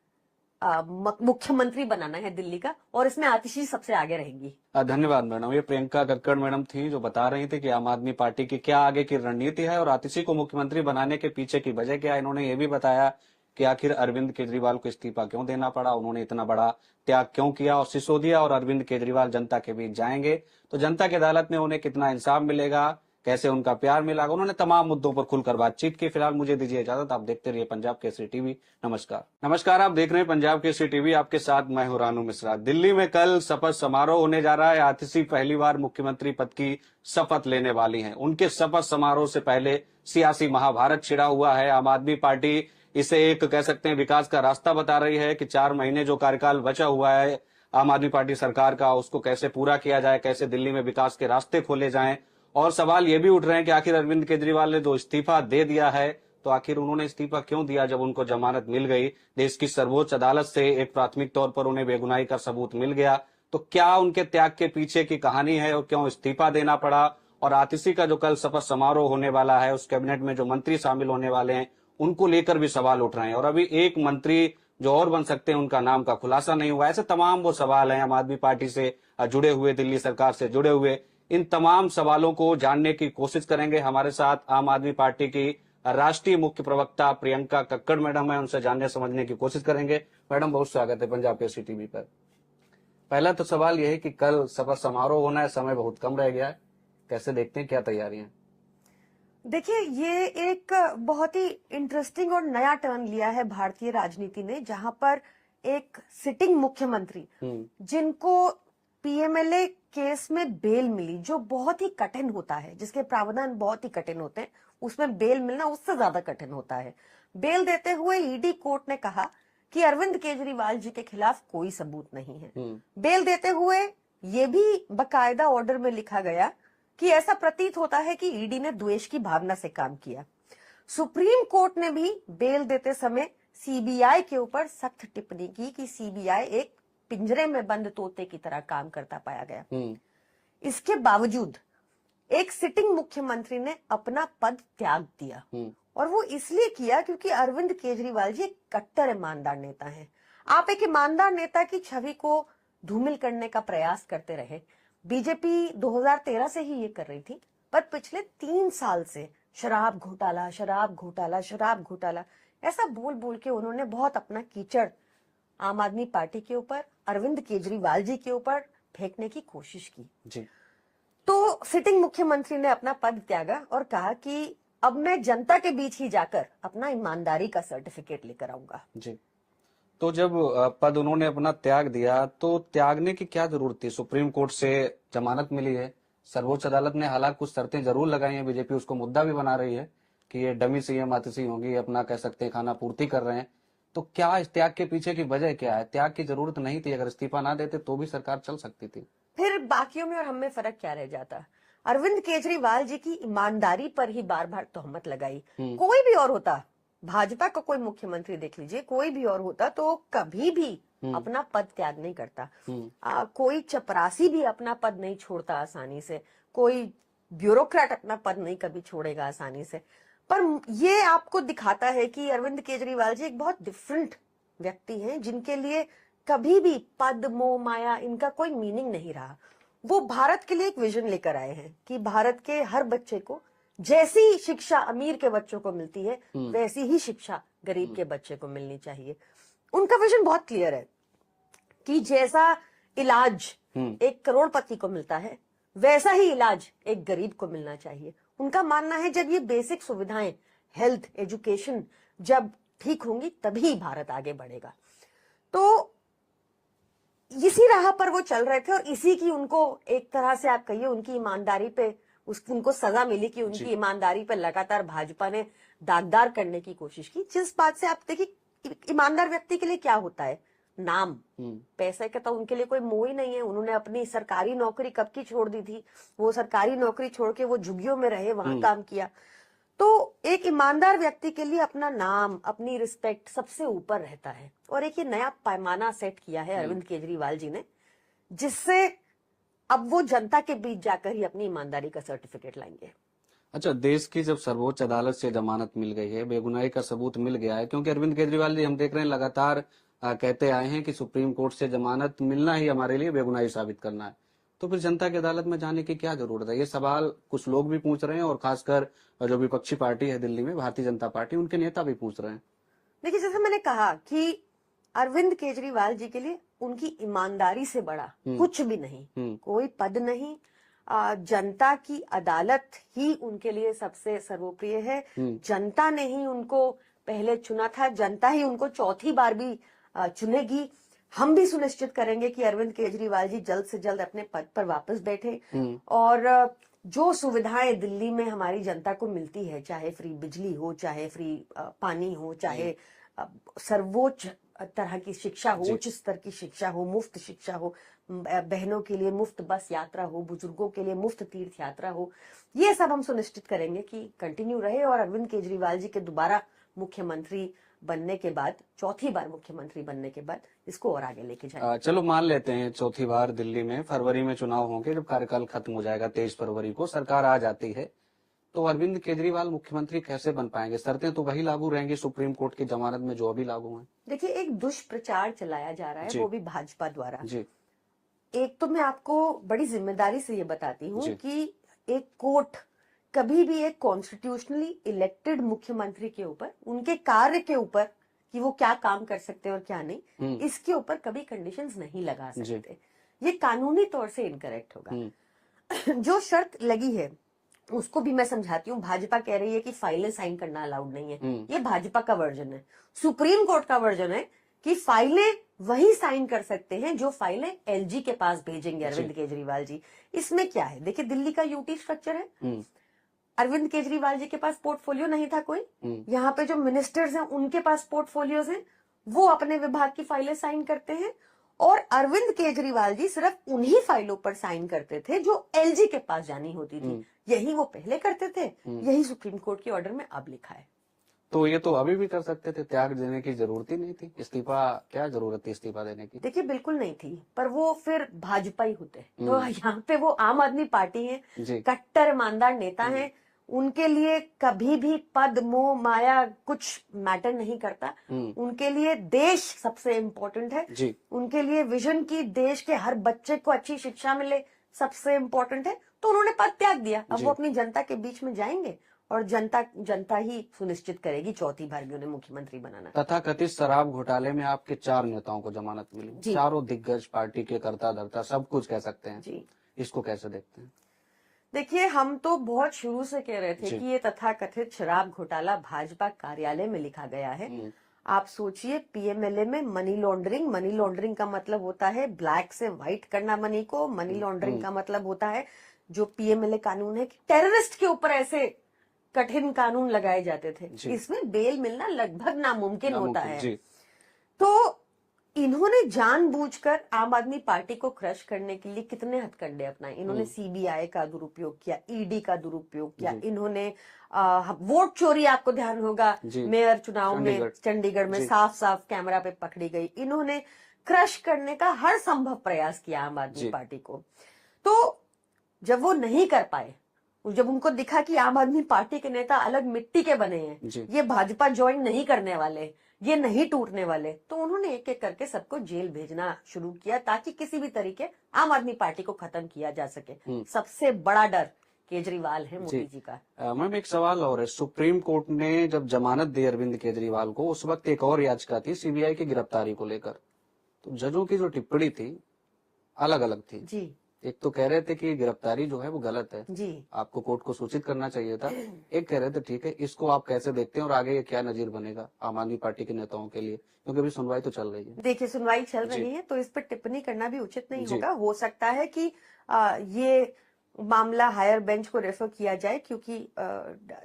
मुख्यमंत्री बनाना है दिल्ली का, और इसमें आतिशी सबसे आगे रहेंगी। धन्यवाद मैडम। ये प्रियंका कक्कड़ मैडम थी जो बता रही थी कि आम आदमी पार्टी की क्या आगे की रणनीति है और आतिशी को मुख्यमंत्री बनाने के पीछे की वजह क्या है। इन्होंने ये भी बताया कि आखिर अरविंद केजरीवाल को इस्तीफा क्यों देना पड़ा, उन्होंने इतना बड़ा त्याग क्यों किया। और सिसोदिया और अरविंद केजरीवाल जनता के बीच जाएंगे तो जनता की अदालत में उन्हें कितना इंसाफ मिलेगा, कैसे उनका प्यार मिला। उन्होंने तमाम मुद्दों पर खुलकर बातचीत की। फिलहाल मुझे दीजिए इजाजत, आप देखते रहिए पंजाब केसरी टीवी। नमस्कार, आप देख रहे हैं पंजाब केसरी टीवी। आपके साथ मैं हूं रानू मिश्रा। दिल्ली में कल शपथ समारोह होने जा रहा है। आतिशी पहली बार मुख्यमंत्री पद की शपथ लेने वाली हैं। उनके शपथ समारोह से पहले सियासी महाभारत छिड़ा हुआ है। आम आदमी पार्टी इसे एक कह सकते हैं विकास का रास्ता बता रही है कि 4 महीने जो कार्यकाल बचा हुआ है आम आदमी पार्टी सरकार का, उसको कैसे पूरा किया जाए, कैसे दिल्ली में विकास के रास्ते खोले जाएं। और सवाल ये भी उठ रहे हैं कि आखिर अरविंद केजरीवाल ने जो इस्तीफा दे दिया है, तो आखिर उन्होंने इस्तीफा क्यों दिया जब उनको जमानत मिल गई, देश की सर्वोच्च अदालत से एक प्राथमिक तौर पर उन्हें बेगुनाही का सबूत मिल गया। तो क्या उनके त्याग के पीछे की कहानी है और क्यों इस्तीफा देना पड़ा? और आतिशी का जो कल शपथ समारोह होने वाला है, उस कैबिनेट में जो मंत्री शामिल होने वाले हैं, उनको लेकर भी सवाल उठ रहे हैं। और अभी एक मंत्री जो और बन सकते हैं, उनका नाम का खुलासा नहीं हुआ। ऐसे तमाम वो सवाल हैं आम आदमी पार्टी से जुड़े हुए, दिल्ली सरकार से जुड़े हुए। इन तमाम सवालों को जानने की कोशिश करेंगे। हमारे साथ आम आदमी पार्टी की राष्ट्रीय मुख्य प्रवक्ता प्रियंका कक्कड़ मैडम है, उनसे जानने समझने की कोशिश करेंगे। मैडम, बहुत स्वागत है पंजाब केसरी टीवी पर। पहला तो सवाल यह है कि कल शपथ समारोह होना है, समय बहुत कम रह गया है, कैसे देखते हैं, क्या तैयारियां? देखिए, ये एक बहुत ही इंटरेस्टिंग और नया टर्न लिया है भारतीय राजनीति ने, जहां पर एक सिटिंग मुख्यमंत्री जिनको पीएमएलए केस में बेल मिली, जो बहुत ही कठिन होता है, जिसके प्रावधान बहुत ही कठिन होते हैं, उसमें बेल मिलना उससे ज्यादा कठिन होता है। बेल देते हुए ईडी कोर्ट ने कहा कि अरविंद केजरीवाल जी के खिलाफ कोई सबूत नहीं है। बेल देते हुए ये भी बकायदा ऑर्डर में लिखा गया कि ऐसा प्रतीत होता है कि ईडी ने द्वेष की भावना से काम किया। सुप्रीम कोर्ट ने भी बेल देते समय सीबीआई के ऊपर सख्त टिप्पणी की कि सीबीआई एक पिंजरे में बंद तोते की तरह काम करता पाया गया। इसके बावजूद एक सिटिंग मुख्यमंत्री ने अपना पद त्याग दिया, और वो इसलिए किया क्योंकि अरविंद केजरीवाल जी एक कट्टर ईमानदार नेता हैं। आप एक ईमानदार नेता की छवि को धूमिल करने का प्रयास करते रहे। बीजेपी 2013 से ही ये कर रही थी, पर पिछले 3 साल से शराब घोटाला, शराब घोटाला, शराब घोटाला, ऐसा बोल बोल के उन्होंने बहुत अपना कीचड़ आम आदमी पार्टी के ऊपर, अरविंद केजरीवाल जी के ऊपर फेंकने की कोशिश की जी। तो सिटिंग मुख्यमंत्री ने अपना पद त्यागा और कहा कि अब मैं जनता के बीच ही जाकर अपना ईमानदारी का सर्टिफिकेट लेकर आऊंगा। जी। तो जब पद उन्होंने अपना त्याग दिया तो त्यागने की क्या जरूरत थी? सुप्रीम कोर्ट से जमानत मिली है, सर्वोच्च अदालत ने हालांकि कुछ शर्तें जरूर लगाई हैं, बीजेपी उसको मुद्दा भी बना रही है कि ये डमी सीएम आतिशी होंगी, अपना कह सकते हैं खाना पूर्ति कर रहे हैं। तो क्या इस त्याग के पीछे की वजह क्या है? त्याग की जरूरत नहीं थी, अगर इस्तीफा ना देते तो भी सरकार चल सकती थी। फिर बाकियों में और हम में फर्क क्या रह जाता? अरविंद केजरीवाल जी की ईमानदारी पर ही बार बार तोहमत लगाई। कोई भी और होता, भाजपा का कोई मुख्यमंत्री देख लीजिए, कोई भी और होता तो कभी भी अपना पद त्याग नहीं करता। कोई चपरासी भी अपना पद नहीं छोड़ता आसानी से, कोई ब्यूरोक्रेट अपना पद नहीं कभी छोड़ेगा आसानी से। पर ये आपको दिखाता है कि अरविंद केजरीवाल जी एक बहुत डिफरेंट व्यक्ति हैं, जिनके लिए कभी भी पद, मोह, माया इनका कोई मीनिंग नहीं रहा। वो भारत के लिए एक विजन लेकर आए हैं कि भारत के हर बच्चे को जैसी शिक्षा अमीर के बच्चों को मिलती है, वैसी ही शिक्षा गरीब के बच्चे को मिलनी चाहिए। उनका विजन बहुत क्लियर है कि जैसा इलाज एक करोड़पति को मिलता है, वैसा ही इलाज एक गरीब को मिलना चाहिए। उनका मानना है जब ये बेसिक सुविधाएं, हेल्थ, एजुकेशन जब ठीक होंगी तभी भारत आगे बढ़ेगा। तो इसी राह पर वो चल रहे थे और इसी की उनको एक तरह से आप कहिए उनकी ईमानदारी पे उनको सजा मिली कि उनकी ईमानदारी पे लगातार भाजपा ने दागदार करने की कोशिश की। जिस बात से आप देखिए, ईमानदार व्यक्ति के लिए क्या होता है? नाम, पैसे का तो उनके लिए कोई मोह ही नहीं है। उन्होंने अपनी सरकारी नौकरी कब की छोड़ दी थी, वो सरकारी नौकरी छोड़ के वो झुग्गियों में रहे, वहां काम किया। तो एक ईमानदार व्यक्ति के लिए अपना नाम, अपनी रिस्पेक्ट सबसे ऊपर रहता है। और एक ये नया पैमाना सेट किया है अरविंद केजरीवाल जी ने, जिससे अब वो जनता के बीच जाकर ही अपनी ईमानदारी का सर्टिफिकेट लाएंगे। अच्छा, देश की जब सर्वोच्च अदालत से जमानत मिल गई है, बेगुनाही का सबूत मिल गया है, क्योंकि अरविंद केजरीवाल जी हम देख रहे हैं लगातार कहते आए हैं कि सुप्रीम कोर्ट से जमानत मिलना ही हमारे लिए बेगुनाही साबित करना है, तो फिर जनता की अदालत में जाने की क्या जरूरत है? ये सवाल कुछ लोग भी पूछ रहे हैं और खासकर जो विपक्षी पार्टी है दिल्ली में, भारतीय जनता पार्टी, उनके नेता भी पूछ रहे हैं। देखिए, जैसे मैंने कहा कि अरविंद केजरीवाल जी के लिए उनकी ईमानदारी से बड़ा कुछ भी नहीं, कोई पद नहीं। जनता की अदालत ही उनके लिए सबसे सर्वोप्रिय है। जनता ने ही उनको पहले चुना था, जनता ही उनको चौथी बार भी चुनेगी। हम भी सुनिश्चित करेंगे कि अरविंद केजरीवाल जी जल्द से जल्द अपने पद पर वापस बैठे और जो सुविधाएं दिल्ली में हमारी जनता को मिलती है, चाहे फ्री बिजली हो, चाहे फ्री पानी हो, चाहे सर्वोच्च तरह की शिक्षा हो, उच्च स्तर की शिक्षा हो, मुफ्त शिक्षा हो, बहनों के लिए मुफ्त बस यात्रा हो, बुजुर्गों के लिए मुफ्त तीर्थ यात्रा हो, ये सब हम सुनिश्चित करेंगे कि कंटिन्यू रहे। और अरविंद केजरीवाल जी के दोबारा मुख्यमंत्री बनने के बाद, चौथी बार मुख्यमंत्री बनने के बाद इसको और आगे लेके जाएंगे। चलो मान लेते हैं चौथी बार दिल्ली में फरवरी में चुनाव होंगे, जब कार्यकाल खत्म हो जाएगा 23 फरवरी को, सरकार आ जाती है, तो अरविंद केजरीवाल मुख्यमंत्री कैसे बन पाएंगे? शर्तें तो वही लागू रहेंगी सुप्रीम कोर्ट की जमानत में जो अभी लागू हैं। देखिए, एक दुष्प्रचार चलाया जा रहा है, वो भी भाजपा द्वारा जी। एक तो मैं आपको बड़ी जिम्मेदारी से ये बताती हूँ कि एक कोर्ट कभी भी एक कॉन्स्टिट्यूशनली इलेक्टेड मुख्यमंत्री के ऊपर, उनके कार्य के ऊपर कि वो क्या काम कर सकते हैं और क्या नहीं, इसके ऊपर कभी कंडीशंस नहीं लगा सकते। ये कानूनी तौर से इनकरेक्ट होगा। जो शर्त लगी है उसको भी मैं समझाती हूँ। भाजपा कह रही है कि फाइलें साइन करना अलाउड नहीं है, ये भाजपा का वर्जन है। सुप्रीम कोर्ट का वर्जन है कि फाइलें वही साइन कर सकते हैं जो फाइलें एलजी के पास भेजेंगे अरविंद केजरीवाल जी। इसमें क्या है? देखिए, दिल्ली का यूटी स्ट्रक्चर है, अरविंद केजरीवाल जी के पास पोर्टफोलियो नहीं था कोई, यहाँ पे जो मिनिस्टर्स हैं उनके पास पोर्टफोलियोज हैं, वो अपने विभाग की फाइलें साइन करते हैं और अरविंद केजरीवाल जी सिर्फ उन्हीं फाइलों पर साइन करते थे जो एलजी के पास जानी होती थी। यही वो पहले करते थे, यही सुप्रीम कोर्ट के ऑर्डर में अब लिखा है। तो ये तो अभी भी कर सकते थे, त्याग देने की जरूरत ही नहीं थी। इस्तीफा, क्या जरूरत थी इस्तीफा देने की? देखिए बिल्कुल नहीं थी, पर वो फिर भाजपा ही होते। तो यहाँ पे वो आम आदमी पार्टी है, जी। कट्टर ईमानदार नेता हैं, उनके लिए कभी भी पद मोह माया कुछ मैटर नहीं करता। उनके लिए देश सबसे इम्पोर्टेंट है जी। उनके लिए विजन की देश के हर बच्चे को अच्छी शिक्षा मिले सबसे इम्पोर्टेंट है। तो उन्होंने पद त्याग दिया। अब वो अपनी जनता के बीच में जाएंगे और जनता ही सुनिश्चित करेगी चौथी बार भी उन्हें मुख्यमंत्री बनाना। तथाकथित शराब घोटाले में आपके 4 नेताओं को जमानत मिली, चारों दिग्गज पार्टी के कर्ता धर्ता सब कुछ कह सकते हैं जी। इसको कैसे देखते हैं? देखिए, हम तो बहुत शुरू से कह रहे थे कि ये तथाकथित शराब घोटाला भाजपा कार्यालय में लिखा गया है। आप सोचिए, पीएमएलए में मनी लॉन्ड्रिंग का मतलब होता है ब्लैक से व्हाइट करना मनी को। मनी लॉन्ड्रिंग का मतलब होता है जो पीएमएलए कानून है कि टेररिस्ट के ऊपर ऐसे कठिन कानून लगाए जाते थे, इसमें बेल मिलना लगभग नामुमकिन होता है। तो इन्होंने जानबूझकर आम आदमी पार्टी को क्रश करने के लिए कितने हथकंडे अपनाए। इन्होंने सीबीआई का दुरुपयोग किया, ईडी का दुरुपयोग किया, इन्होंने वोट चोरी, आपको ध्यान होगा मेयर चुनाव में चंडीगढ़ में साफ साफ कैमरा पे पकड़ी गई। इन्होंने क्रश करने का हर संभव प्रयास किया आम आदमी पार्टी को। तो जब वो नहीं कर पाए, जब उनको दिखा कि आम आदमी पार्टी के नेता अलग मिट्टी के बने हैं, ये भाजपा ज्वाइन नहीं करने वाले, ये नहीं टूटने वाले, तो उन्होंने एक एक करके सबको जेल भेजना शुरू किया ताकि किसी भी तरीके आम आदमी पार्टी को खत्म किया जा सके। सबसे बड़ा डर केजरीवाल है, मोदी जी का। मैम एक सवाल और है, सुप्रीम कोर्ट ने जब जमानत दी अरविंद केजरीवाल को, उस वक्त एक और याचिका थी सीबीआई की गिरफ्तारी को लेकर। तो जजों की जो टिप्पणी थी अलग अलग थी जी। एक तो कह रहे थे कि गिरफ्तारी जो है वो गलत है जी, आपको कोर्ट को सूचित करना चाहिए था। एक कह रहे थे ठीक है, इसको आप कैसे देखते हैं और आगे ये क्या नजीर बनेगा आम आदमी पार्टी के नेताओं के लिए, क्योंकि अभी सुनवाई तो चल रही है। देखिए, सुनवाई चल रही है तो इस पर टिप्पणी करना भी उचित नहीं होगा। हो सकता है कि ये मामला हायर बेंच को रेफर किया जाए, क्योंकि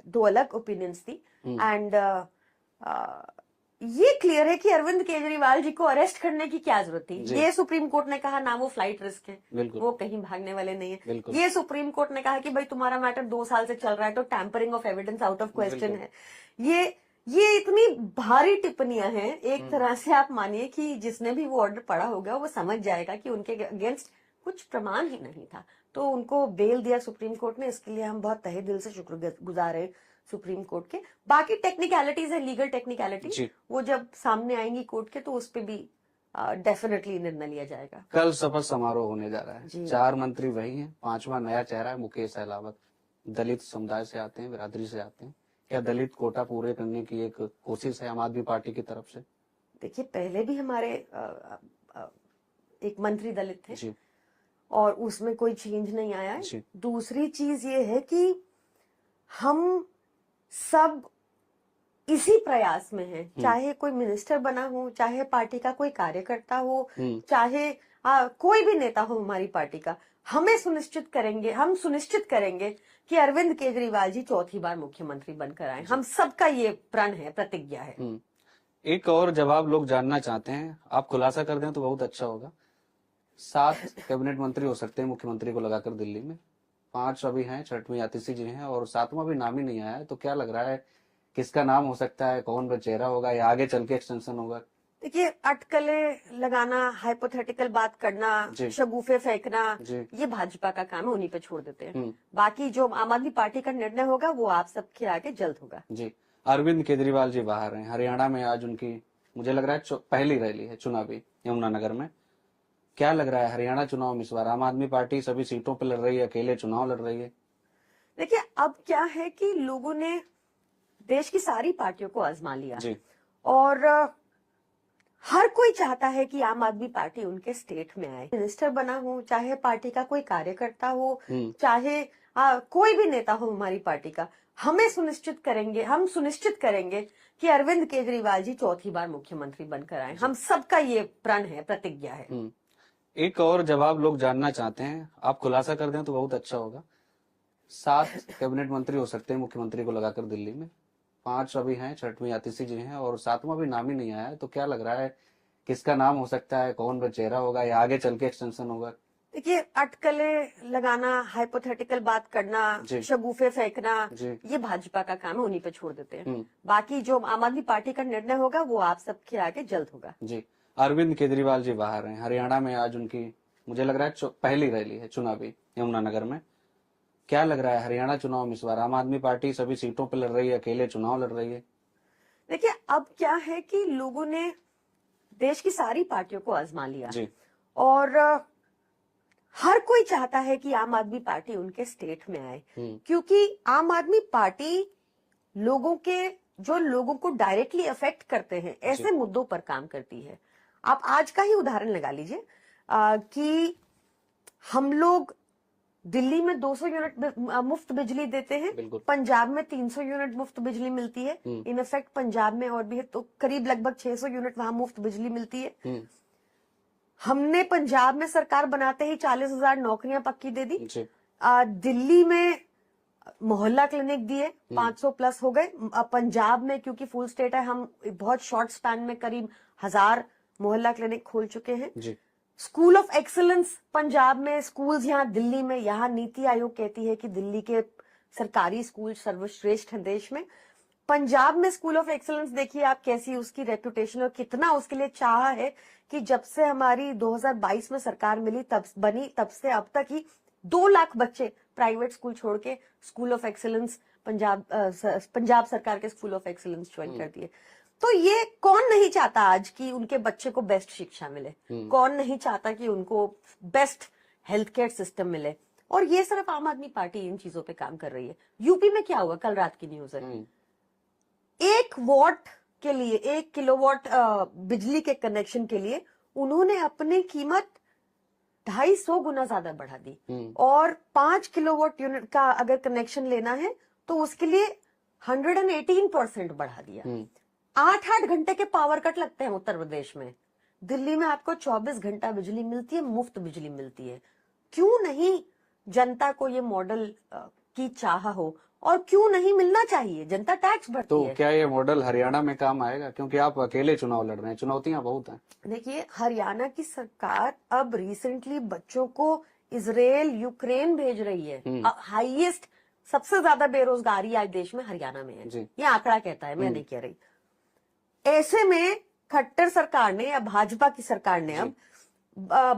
2 अलग ओपिनियंस थी। एंड ये क्लियर है कि अरविंद केजरीवाल जी को अरेस्ट करने की क्या जरूरत थी। ये सुप्रीम कोर्ट ने कहा ना वो फ्लाइट रिस्क है, वो कहीं भागने वाले नहीं है। ये सुप्रीम कोर्ट ने कहा कि भाई तुम्हारा मैटर 2 साल से चल रहा है तो tampering of evidence out of question है। ये इतनी भारी टिप्पणियां हैं। एक तरह से आप मानिए कि जिसने भी वो ऑर्डर पढ़ा होगा वो समझ जाएगा कि उनके अगेंस्ट कुछ प्रमाण ही नहीं था, तो उनको बेल दिया सुप्रीम कोर्ट ने। इसके लिए हम बहुत तहे दिल से शुक्रगुजार हैं सुप्रीम कोर्ट के। बाकी टेक्निकलिटीज है, लीगल टेक्निकलिटीज, वो जब सामने आएंगी कोर्ट के तो उस पर भी डेफिनेटली निर्णय लिया जाएगा। कल शपथ समारोह होने जा रहा है, 4 मंत्री वही हैं, 5वां नया चेहरा है मुकेश अहलावत। दलित समुदाय से आते हैं, बिरादरी से आते हैं। क्या दलित कोटा पूरे करने की एक कोशिश है आम आदमी पार्टी की तरफ से? देखिए, पहले भी हमारे एक मंत्री दलित थे जी, और उसमें कोई चेंज नहीं आया है। दूसरी चीज ये है कि हम सब इसी प्रयास में हैं, चाहे कोई मिनिस्टर बना हो, चाहे पार्टी का कोई कार्यकर्ता हो, चाहे कोई भी नेता हो हमारी पार्टी का, हम सुनिश्चित करेंगे कि अरविंद केजरीवाल जी चौथी बार मुख्यमंत्री बनकर आए। हम सबका ये प्रण है, प्रतिज्ञा है। एक और जवाब लोग जानना चाहते हैं, आप खुलासा कर दें तो बहुत अच्छा होगा। 7 कैबिनेट मंत्री हो सकते हैं मुख्यमंत्री को लगाकर दिल्ली में, 5 अभी हैं, 6वीं आतिशी जी हैं और 7वां भी नाम ही नहीं आया है। तो क्या लग रहा है, किसका नाम हो सकता है, कौन वा चेहरा होगा या आगे चल के एक्सटेंशन होगा? देखिए, अटकले लगाना, हाइपोथेटिकल बात करना, शगुफे फेंकना, ये भाजपा का काम है, उन्हीं पे छोड़ देते हैं। बाकी जो आम आदमी पार्टी का निर्णय होगा वो आप सबके आगे जल्द होगा जी। अरविंद केजरीवाल जी बाहर हैं, हरियाणा में आज उनकी मुझे लग रहा है पहली रैली है चुनावी यमुनानगर में। क्या लग रहा है हरियाणा चुनाव में इस बार आम आदमी पार्टी सभी सीटों पर लड़ रही है, अकेले चुनाव लड़ रही है? देखिए, अब क्या है कि लोगों ने देश की सारी पार्टियों को आजमा लिया जी, और हर कोई चाहता है कि आम आदमी पार्टी उनके स्टेट में आए। मिनिस्टर बना हो, चाहे पार्टी का कोई कार्यकर्ता हो, चाहे कोई भी नेता हो हमारी पार्टी का, हम सुनिश्चित करेंगे कि अरविंद केजरीवाल जी चौथी बार मुख्यमंत्री बनकर आए। हम सबका ये प्रण है, प्रतिज्ञा है। एक और जवाब लोग जानना चाहते हैं, आप खुलासा कर दें तो बहुत अच्छा होगा। 7 कैबिनेट मंत्री हो सकते हैं मुख्यमंत्री को लगाकर दिल्ली में, 5 अभी हैं, 6वीं आतिशी जी हैं और 7वां भी नाम ही नहीं आया है। तो क्या लग रहा है, किसका नाम हो सकता है, कौन वा चेहरा होगा या आगे चल के एक्सटेंशन होगा? देखिए, अटकलें लगाना, हाइपोथेटिकल बात करना, जी। शगुफे फेंकना, जी। ये भाजपा का काम है, उन्हीं पे छोड़ देते हैं। हम्म। बाकी जो आम आदमी पार्टी का निर्णय होगा वो आप सबके आगे जल्द होगा। जी। अरविंद केजरीवाल जी बाहर हैं, हरियाणा में आज उनकी मुझे लग रहा है पहली रैली है चुनावी यमुनानगर में। क्या लग रहा है हरियाणा चुनाव में इस बार आम आदमी पार्टी सभी सीटों पर लड़ रही है, अकेले चुनाव लड़ रही है? देखिए, अब क्या है कि लोगों ने देश की सारी पार्टियों को आजमा लिया जी। और हर कोई चाहता है कि आम आदमी पार्टी उनके स्टेट में आए, क्योंकि आम आदमी पार्टी लोगों को डायरेक्टली अफेक्ट करते हैं ऐसे मुद्दों पर काम करती है। आप आज का ही उदाहरण लगा लीजिए कि हम लोग दिल्ली में 200 यूनिट मुफ्त बिजली देते हैं, पंजाब में 300 यूनिट मुफ्त बिजली मिलती है। इन इफेक्ट पंजाब में और भी है, तो करीब लगभग 600 यूनिट वहां मुफ्त बिजली मिलती है। हमने पंजाब में सरकार बनाते ही 40,000 नौकरियां पक्की दे दी। दिल्ली में मोहल्ला क्लिनिक दिए, 500 प्लस हो गए। पंजाब में क्योंकि फुल स्टेट है, हम बहुत शॉर्ट स्पैन में करीब 1000 मोहल्ला क्लिनिक खोल चुके हैं। स्कूल ऑफ एक्सीलेंस पंजाब में स्कूल्स, यहाँ दिल्ली में, यहाँ नीति आयोग कहती है कि दिल्ली के सरकारी स्कूल सर्वश्रेष्ठ हैं देश में। पंजाब में स्कूल ऑफ एक्सीलेंस देखिए आप कैसी उसकी रेपुटेशन और कितना उसके लिए चाह है कि जब से हमारी 2022 में सरकार मिली तब से अब तक ही 2 लाख बच्चे प्राइवेट स्कूल छोड़ के स्कूल ऑफ एक्सीलेंस पंजाब सरकार के स्कूल ऑफ एक्सीलेंस ज्वाइन कर दिए। तो ये कौन नहीं चाहता आज कि उनके बच्चे को बेस्ट शिक्षा मिले, कौन नहीं चाहता कि उनको बेस्ट हेल्थ केयर सिस्टम मिले, और ये सिर्फ आम आदमी पार्टी इन चीजों पे काम कर रही है। यूपी में क्या हुआ, कल रात की न्यूज है, 1 वॉट के लिए 1 किलोवाट बिजली के कनेक्शन के लिए उन्होंने अपनी कीमत 250 गुना ज्यादा बढ़ा दी, और 5 किलोवाट यूनिट का अगर कनेक्शन लेना है तो उसके लिए 118% बढ़ा दिया। 8-8 घंटे के पावर कट लगते हैं उत्तर प्रदेश में। दिल्ली में आपको 24 घंटा बिजली मिलती है, मुफ्त बिजली मिलती है। क्यों नहीं जनता को ये मॉडल की चाह हो, और क्यों नहीं मिलना चाहिए, जनता टैक्स भरती है। तो क्या ये मॉडल हरियाणा में काम आएगा, क्योंकि आप अकेले चुनाव लड़ रहे हैं, चुनौतियां बहुत हैं? देखिए, हरियाणा की सरकार अब रिसेंटली बच्चों को इजराइल यूक्रेन भेज रही है। हाईएस्ट सबसे ज्यादा बेरोजगारी आज देश में हरियाणा में है, ये आंकड़ा कहता है, मैं नहीं कह रही। ऐसे में खट्टर सरकार ने या भाजपा की सरकार ने अब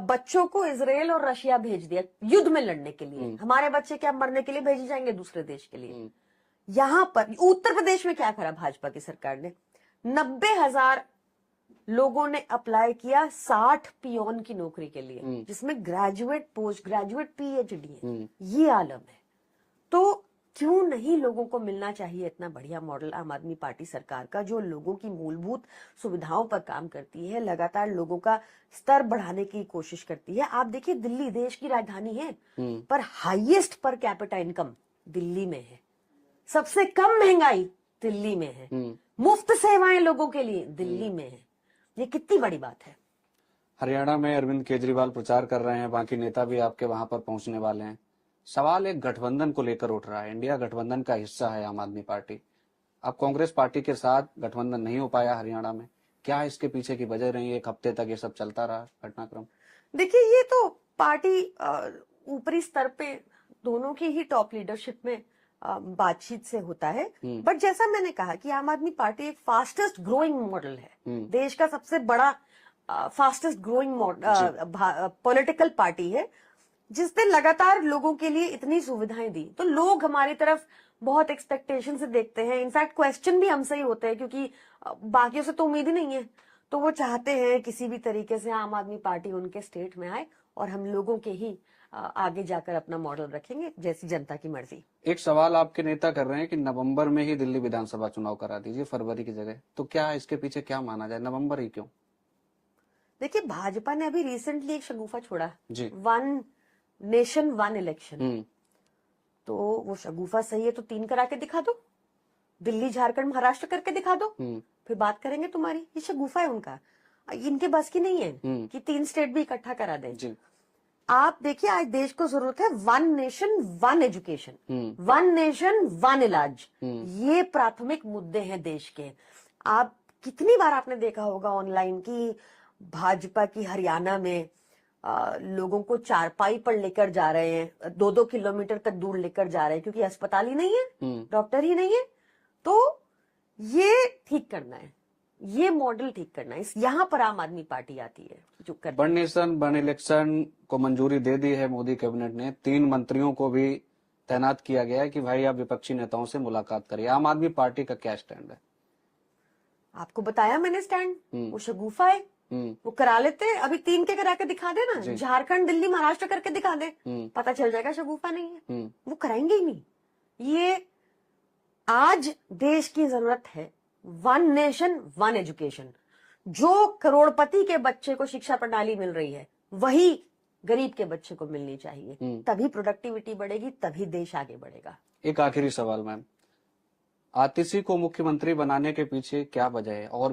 बच्चों को इजराइल और रशिया भेज दिया युद्ध में लड़ने के लिए। हमारे बच्चे क्या मरने के लिए भेजे जाएंगे दूसरे देश के लिए? यहां पर उत्तर प्रदेश में क्या करा भाजपा की सरकार ने, 90,000 लोगों ने अप्लाई किया 60 पियोन की नौकरी के लिए, जिसमें ग्रेजुएट, पोस्ट ग्रेजुएट, पीएचडी है। ये आलम है। तो क्यों नहीं लोगों को मिलना चाहिए इतना बढ़िया मॉडल आम आदमी पार्टी सरकार का, जो लोगों की मूलभूत सुविधाओं पर काम करती है, लगातार लोगों का स्तर बढ़ाने की कोशिश करती है। आप देखिए, दिल्ली देश की राजधानी है, पर highest per capita income Delhi में है, सबसे कम महंगाई दिल्ली में है, मुफ्त सेवाएं लोगों के लिए दिल्ली में है। ये कितनी बड़ी बात है। हरियाणा में अरविंद केजरीवाल प्रचार कर रहे हैं, बाकी नेता भी आपके वहां पर पहुंचने वाले हैं। सवाल एक गठबंधन को लेकर उठ रहा है, इंडिया गठबंधन का हिस्सा है आम आदमी पार्टी। अब कांग्रेस पार्टी के साथ गठबंधन नहीं हो पाया हरियाणा में, क्या इसके पीछे की वजह रही? 1 हफ्ते तक ये सब चलता रहा घटनाक्रम। देखिए, ये तो पार्टी ऊपरी स्तर पे दोनों की ही टॉप लीडरशिप में बातचीत से होता है। बट जैसा मैंने कहा कि आम आदमी पार्टी एक फास्टेस्ट ग्रोइंग मॉडल है, देश का सबसे बड़ा फास्टेस्ट ग्रोइंग पॉलिटिकल पार्टी है, जिसने लगातार लोगों के लिए इतनी सुविधाएं दी। तो लोग हमारी तरफ बहुत एक्सपेक्टेशन से देखते हैं, इनफैक्ट क्वेश्चन भी हमसे ही होते हैं, क्योंकि बाकियों से तो उम्मीद ही नहीं है। तो वो चाहते हैं किसी भी तरीके से आम आदमी पार्टी उनके स्टेट में आए और हम लोगों के ही आगे जाकर अपना मॉडल रखेंगे, जैसी जनता की मर्जी। एक सवाल आपके नेता कर रहे हैं कि नवंबर में ही दिल्ली विधानसभा चुनाव करा दीजिए, फरवरी की जगह। तो क्या इसके पीछे क्या माना जाए, नवंबर ही क्यों? देखिए, भाजपा ने अभी रिसेंटली एक शगुफा छोड़ा जी, 1 नेशन 1 इलेक्शन। तो वो शगुफा सही है तो 3 करा के दिखा दो, दिल्ली झारखंड महाराष्ट्र करके दिखा दो, फिर बात करेंगे तुम्हारी। ये शगुफा है उनका, इनके बस की नहीं है कि 3 स्टेट भी इकट्ठा करा दें। आप देखिए, आज देश को जरूरत है 1 नेशन 1 एजुकेशन, 1 नेशन 1 इलाज। ये प्राथमिक मुद्दे हैं देश के। आप कितनी बार आपने देखा होगा ऑनलाइन की भाजपा की हरियाणा में लोगों को चारपाई पर लेकर जा रहे हैं, 2-2 किलोमीटर तक दूर लेकर जा रहे हैं, क्योंकि अस्पताल ही नहीं है, डॉक्टर ही नहीं है। तो ये ठीक करना है, ये मॉडल ठीक करना है। यहाँ पर आम आदमी पार्टी आती है जो कर वन नेशन वन इलेक्शन को मंजूरी दे दी है मोदी कैबिनेट ने। 3 मंत्रियों को भी तैनात किया गया है कि भाई आप विपक्षी नेताओं से मुलाकात करिए। आम आदमी पार्टी का क्या स्टैंड है? आपको बताया मैंने स्टैंड, वो शगुफा है, वो करा लेते। अभी 3 के करा के दिखा दे ना, झारखंड दिल्ली महाराष्ट्र करके दिखा दे, पता चल जाएगा शगुफा नहीं है। वो कराएंगे ही नहीं। ये आज देश की जरूरत है वन नेशन वन एजुकेशन। जो करोड़पति के बच्चे को शिक्षा प्रणाली मिल रही है वही गरीब के बच्चे को मिलनी चाहिए, तभी प्रोडक्टिविटी बढ़ेगी, तभी देश आगे बढ़ेगा। एक आखिरी सवाल मैम, आतिशी को मुख्यमंत्री बनाने के पीछे क्या वजह है? और